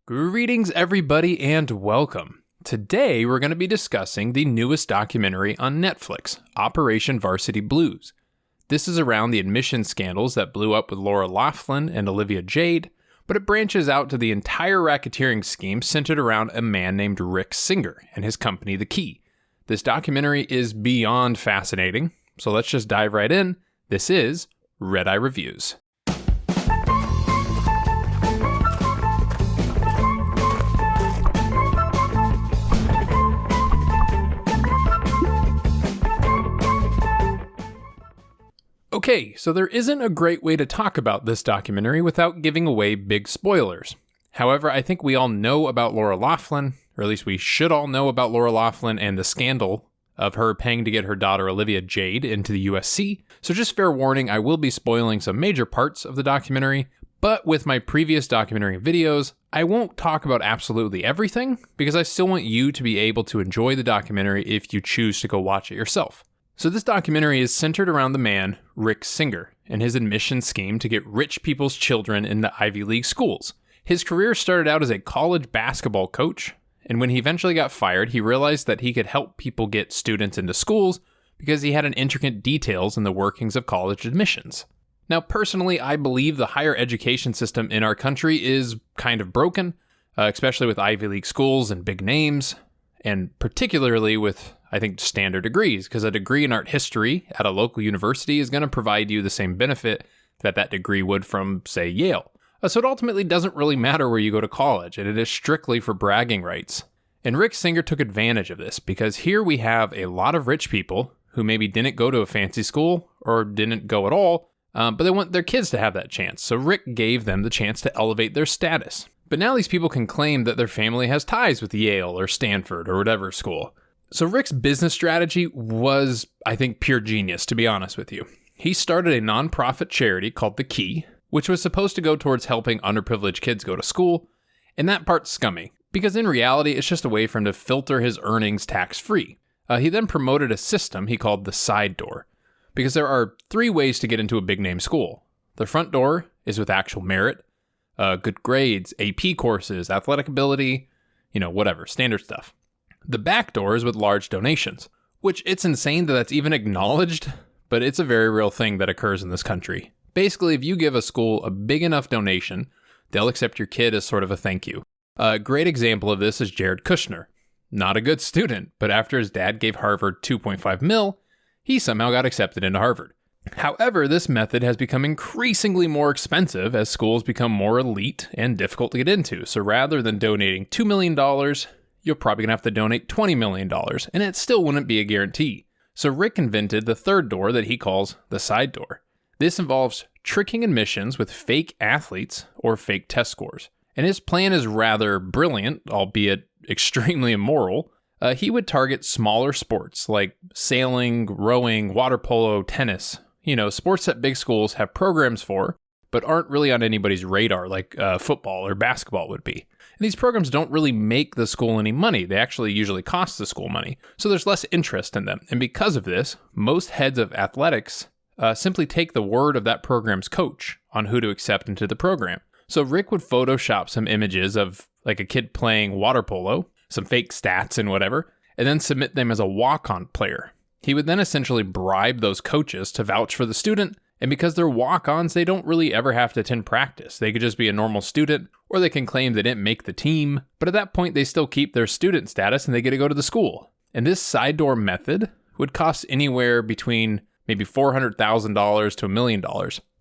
Greetings, everybody, and welcome. Today, we're going to be discussing the newest documentary on Netflix, Operation Varsity Blues. This is around the admissions scandals that blew up with Laura Loughlin and Olivia Jade, but it branches out to the entire racketeering scheme centered around a man named Rick Singer and his company, The Key. This documentary is beyond fascinating, so let's just dive right in. This is Redeye Reviews. Okay, so there isn't a great way to talk about this documentary without giving away big spoilers. However, I think we all know about Laura Loughlin, or at least we should all know about Laura Loughlin and the scandal of her paying to get her daughter Olivia Jade into the USC. So just fair warning, I will be spoiling some major parts of the documentary, but with my previous documentary videos, I won't talk about absolutely everything because I still want you to be able to enjoy the documentary if you choose to go watch it yourself. So this documentary is centered around the man, Rick Singer, and his admissions scheme to get rich people's children into Ivy League schools. His career started out as a college basketball coach, and when he eventually got fired, he realized that he could help people get students into schools because he had an intricate details in the workings of college admissions. Now, personally, I believe the higher education system in our country is kind of broken, especially with Ivy League schools and big names, and particularly with, I think, standard degrees, because a degree in art history at a local university is going to provide you the same benefit that degree would from, say, Yale. So it ultimately doesn't really matter where you go to college, and it is strictly for bragging rights. And Rick Singer took advantage of this, because here we have a lot of rich people who maybe didn't go to a fancy school or didn't go at all, but they want their kids to have that chance. So Rick gave them the chance to elevate their status. But now these people can claim that their family has ties with Yale or Stanford or whatever school. So Rick's business strategy was, I think, pure genius, to be honest with you. He started a nonprofit charity called The Key, which was supposed to go towards helping underprivileged kids go to school, and that part's scummy, because in reality, it's just a way for him to filter his earnings tax-free. He then promoted a system he called the side door, because there are 3 ways to get into a big-name school. The front door is with actual merit, good grades, AP courses, athletic ability, whatever, standard stuff. The back door is with large donations, which it's insane that that's even acknowledged, but it's a very real thing that occurs in this country. Basically, if you give a school a big enough donation, they'll accept your kid as sort of a thank you. A great example of this is Jared Kushner. Not a good student, but after his dad gave Harvard $2.5 million, he somehow got accepted into Harvard. However, this method has become increasingly more expensive as schools become more elite and difficult to get into. So rather than donating $2 million, you're probably going to have to donate $20 million, and it still wouldn't be a guarantee. So Rick invented the third door that he calls the side door. This involves tricking admissions with fake athletes or fake test scores. And his plan is rather brilliant, albeit extremely immoral. He would target smaller sports like sailing, rowing, water polo, tennis. Sports that big schools have programs for, but aren't really on anybody's radar like football or basketball would be. And these programs don't really make the school any money. They actually usually cost the school money. So there's less interest in them. And because of this, most heads of athletics simply take the word of that program's coach on who to accept into the program. So Rick would Photoshop some images of like a kid playing water polo, some fake stats and whatever, and then submit them as a walk-on player. He would then essentially bribe those coaches to vouch for the student, and because they're walk-ons, they don't really ever have to attend practice. They could just be a normal student, or they can claim they didn't make the team, but at that point, they still keep their student status and they get to go to the school. And this side door method would cost anywhere between maybe $400,000 to $1 million,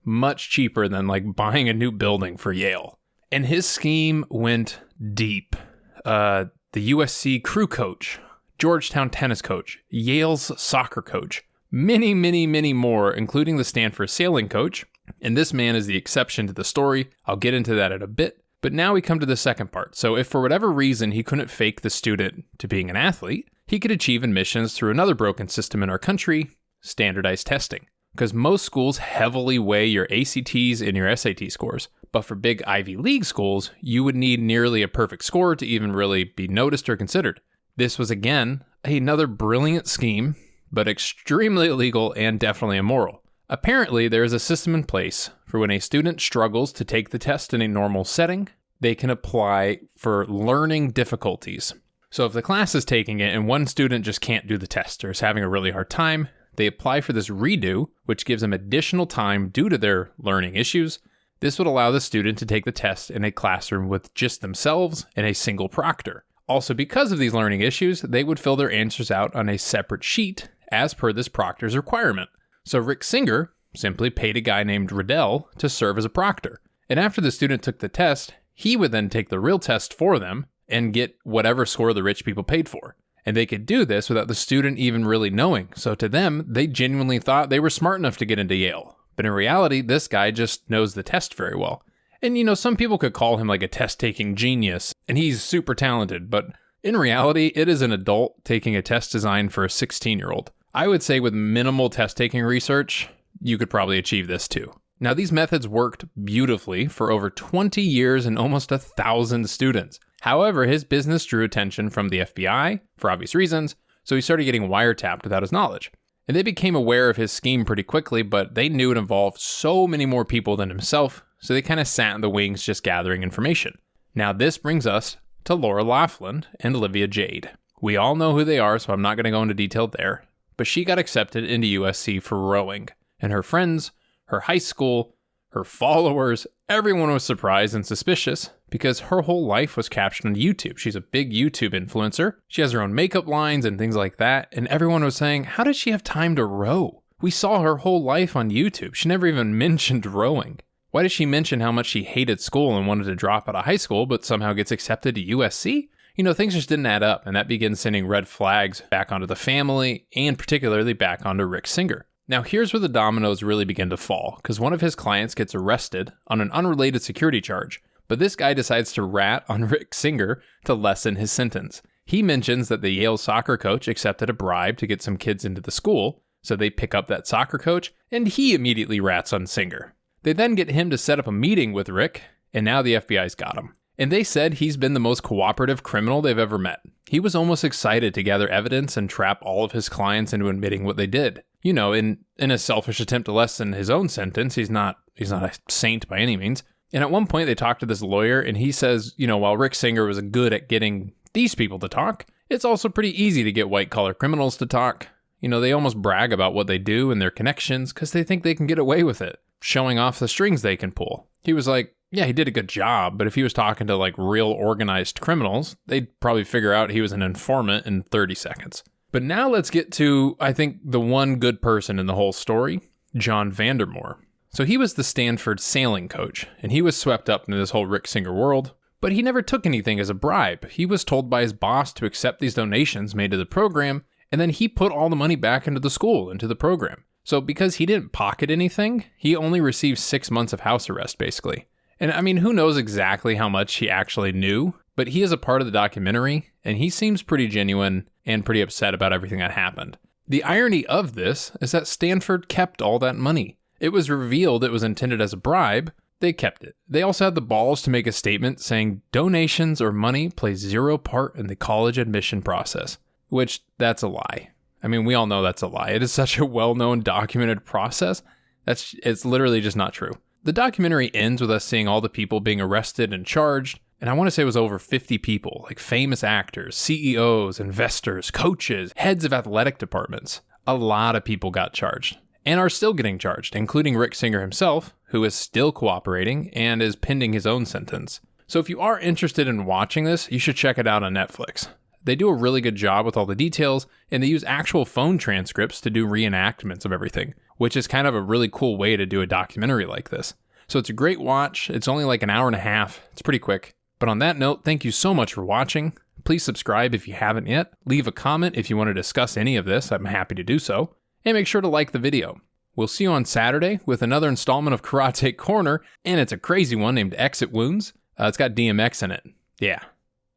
much cheaper than like buying a new building for Yale. And his scheme went deep. The USC crew coach, Georgetown tennis coach, Yale's soccer coach, many, many, many more, including the Stanford sailing coach. And this man is the exception to the story. I'll get into that in a bit. But now we come to the second part. So if for whatever reason he couldn't fake the student to being an athlete, he could achieve admissions through another broken system in our country, standardized testing. Because most schools heavily weigh your ACTs and your SAT scores. But for big Ivy League schools, you would need nearly a perfect score to even really be noticed or considered. This was, again, another brilliant scheme, but extremely illegal and definitely immoral. Apparently, there is a system in place for when a student struggles to take the test in a normal setting, they can apply for learning difficulties. So if the class is taking it and one student just can't do the test or is having a really hard time, they apply for this redo, which gives them additional time due to their learning issues. This would allow the student to take the test in a classroom with just themselves and a single proctor. Also, because of these learning issues, they would fill their answers out on a separate sheet as per this proctor's requirement. So Rick Singer simply paid a guy named Redeye to serve as a proctor. And after the student took the test, he would then take the real test for them and get whatever score the rich people paid for. And they could do this without the student even really knowing. So to them, they genuinely thought they were smart enough to get into Yale. But in reality, this guy just knows the test very well. And some people could call him like a test-taking genius, and he's super talented, but in reality, it is an adult taking a test designed for a 16-year-old. I would say with minimal test-taking research, you could probably achieve this too. Now, these methods worked beautifully for over 20 years and almost 1,000 students. However, his business drew attention from the FBI, for obvious reasons, so he started getting wiretapped without his knowledge. And they became aware of his scheme pretty quickly, but they knew it involved so many more people than himself, so they kind of sat in the wings just gathering information. Now, this brings us to Laura Loughlin and Olivia Jade. We all know who they are, so I'm not going to go into detail there, but she got accepted into USC for rowing, and her friends, her high school, her followers, everyone was surprised and suspicious because her whole life was captured on YouTube. She's a big YouTube influencer. She has her own makeup lines and things like that. And everyone was saying, how does she have time to row? We saw her whole life on YouTube. She never even mentioned rowing. Why does she mention how much she hated school and wanted to drop out of high school, but somehow gets accepted to USC? Things just didn't add up, and that begins sending red flags back onto the family and particularly back onto Rick Singer. Now, here's where the dominoes really begin to fall, because one of his clients gets arrested on an unrelated security charge, but this guy decides to rat on Rick Singer to lessen his sentence. He mentions that the Yale soccer coach accepted a bribe to get some kids into the school, so they pick up that soccer coach, and he immediately rats on Singer. They then get him to set up a meeting with Rick, and now the FBI's got him. And they said he's been the most cooperative criminal they've ever met. He was almost excited to gather evidence and trap all of his clients into admitting what they did. In a selfish attempt to lessen his own sentence, he's not a saint by any means. And at one point they talked to this lawyer and he says, while Rick Singer was good at getting these people to talk, it's also pretty easy to get white collar criminals to talk. They almost brag about what they do and their connections because they think they can get away with it, showing off the strings they can pull. He was like, yeah, he did a good job, but if he was talking to like real organized criminals, they'd probably figure out he was an informant in 30 seconds. But now let's get to, I think, the one good person in the whole story, John Vandermoor. So he was the Stanford sailing coach, and he was swept up into this whole Rick Singer world, but he never took anything as a bribe. He was told by his boss to accept these donations made to the program, and then he put all the money back into the school, into the program. So because he didn't pocket anything, he only received 6 months of house arrest, basically. And I mean, who knows exactly how much he actually knew, but he is a part of the documentary, and he seems pretty genuine and pretty upset about everything that happened. The irony of this is that Stanford kept all that money. It was revealed it was intended as a bribe. They kept it. They also had the balls to make a statement saying donations or money play zero part in the college admission process, which that's a lie. I mean, we all know that's a lie. It is such a well-known documented process. It's literally just not true. The documentary ends with us seeing all the people being arrested and charged. And I want to say it was over 50 people, like famous actors, CEOs, investors, coaches, heads of athletic departments. A lot of people got charged and are still getting charged, including Rick Singer himself, who is still cooperating and is pending his own sentence. So if you are interested in watching this, you should check it out on Netflix. They do a really good job with all the details, and they use actual phone transcripts to do reenactments of everything, which is kind of a really cool way to do a documentary like this. So it's a great watch. It's only like an hour and a half. It's pretty quick. But on that note, thank you so much for watching. Please subscribe if you haven't yet. Leave a comment if you want to discuss any of this. I'm happy to do so. And make sure to like the video. We'll see you on Saturday with another installment of Karate Corner, and it's a crazy one named Exit Wounds. It's got DMX in it. Yeah,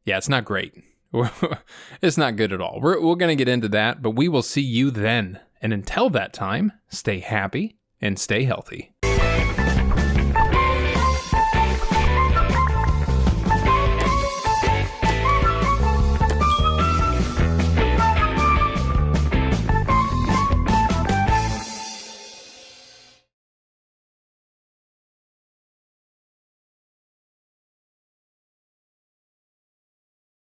it's not great. It's not good at all. We're going to get into that, but we will see you then. And until that time, stay happy and stay healthy.